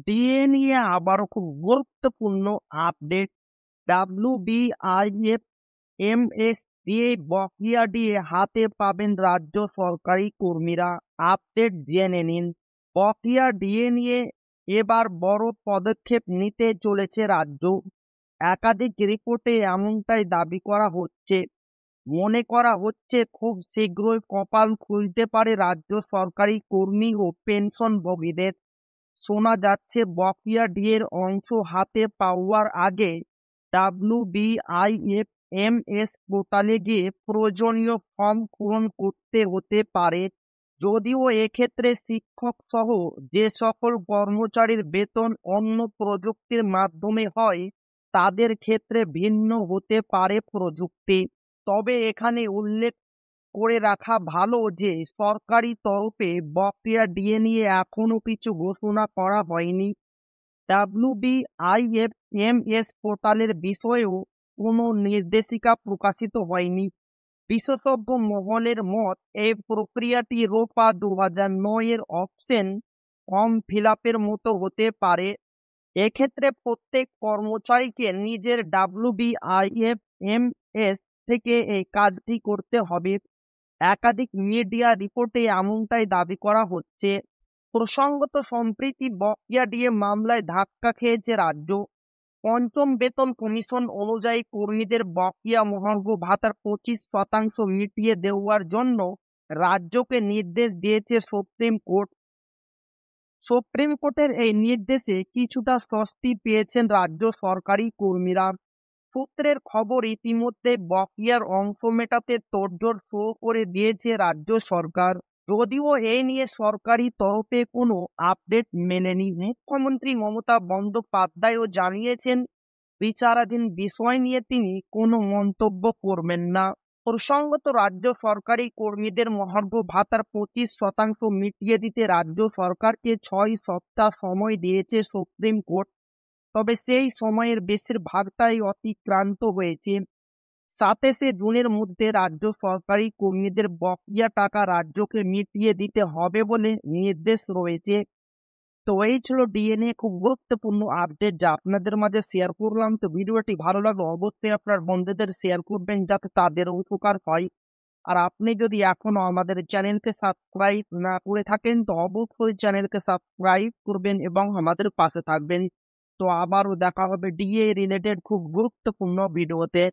DA নিয়ে আবারও খুব গুরুত্বপূর্ণ আপডেট। WBIFMS দিয়ে বকেয়া ডিএ হাতে পাবেন রাজ্য সরকারি কর্মীরা। আপডেট জেনে নিন। বকেয়া ডিএ নিয়ে এবার বড় পদক্ষেপ নিতে চলেছে রাজ্য। একাধিক রিপোর্টে এমনটাই দাবি করা হচ্ছে। মনে করা হচ্ছে খুব শীঘ্রই কপাল খুলতে পারে রাজ্য সরকারি কর্মী ও পেনশনভোগীদের। শোনা যাচ্ছে বকেয়া ডিএর অংশ হাতে পাওয়ার আগে WBIFMS পোর্টালে গিয়ে প্রয়োজনীয় ফর্ম পূরণ করতে হতে পারে। যদিও এক্ষেত্রে শিক্ষক সহ যে সকল কর্মচারীর বেতন অন্য প্রযুক্তির মাধ্যমে হয় তাদের ক্ষেত্রে ভিন্ন হতে পারে প্রযুক্তি। তবে এখানে উল্লেখ করে রাখা ভালো যে সরকারি তরফে বকেয়া ডিএ নিয়ে এখনো কিছু ঘোষণা করা হয়নি। WBIFMS পোর্টালের বিষয়েও কোনো নির্দেশিকা প্রকাশিত হয়নি। বিশেষজ্ঞ মহলের মত, এই প্রক্রিয়াটি রোপা 2009-এর অপশন ফর্ম ফিল আপের মতো হতে পারে। এক্ষেত্রে প্রত্যেক কর্মচারীকে নিজের WBIFMS থেকে এই কাজটি করতে হবে। একাধিক মিডিয়া রিপোর্টে এমনটাই দাবি করা হচ্ছে। প্রসঙ্গত, সম্প্রতি বকেয়া ডিএ মামলায় ধাক্কা খেয়েছে রাজ্য। পঞ্চম বেতন কমিশন অনুযায়ী কর্মীদের বকেয়া মহার্ঘ ভাতার 25% মিটিয়ে দেওয়ার জন্য রাজ্যকে নির্দেশ দিয়েছে সুপ্রিম কোর্ট। সুপ্রিম কোর্টের এই নির্দেশে কিছুটা স্বস্তি পেয়েছেন রাজ্য সরকারি কর্মীরা। সূত্রের খবর, ইতিমধ্যে বকেয়ার অংশ মেটাতে তোড়জোড় শুরু করে দিয়েছে রাজ্য সরকার। যদিও এই নিয়ে সরকারি তরফে কোনো আপডেট মেলেনি। মুখ্যমন্ত্রী মমতা বন্দ্যোপাধ্যায়ও জানিয়েছেন বিচারাধীন বিষয় নিয়ে তিনি কোনো মন্তব্য করবেন না। প্রসঙ্গত, রাজ্য সরকারি কর্মীদের মহার্ঘ ভাতার 25% মিটিয়ে দিতে রাজ্য সরকারকে 6 সপ্তাহ সময় দিয়েছে সুপ্রিম কোর্ট। তবে সেই সময়ের বেশিরভাগটাই অতিক্রান্ত হয়েছে। 27শে জুনের মধ্যে রাজ্য সরকারি কর্মীদের বকেয়া টাকা রাজ্যকে মিটিয়ে দিতে হবে বলে নির্দেশ রয়েছে। তো এই ছিল ডিএনএ খুব গুরুত্বপূর্ণ আপডেট যা আপনাদের মাঝে শেয়ার করলাম। তো ভিডিওটি ভালো লাগলে অবশ্যই আপনার বন্ধুদের শেয়ার করবেন যাতে তাদের উপকার হয়। আর আপনি যদি এখনো আমাদের চ্যানেলকে সাবস্ক্রাইব না করে থাকেন তো অবশ্যই চ্যানেলকে সাবস্ক্রাইব করবেন এবং আমাদের পাশে থাকবেন। তো আবারও দেখা হবে ডিএ রিলেটেড খুব গুরুত্বপূর্ণ ভিডিওতে।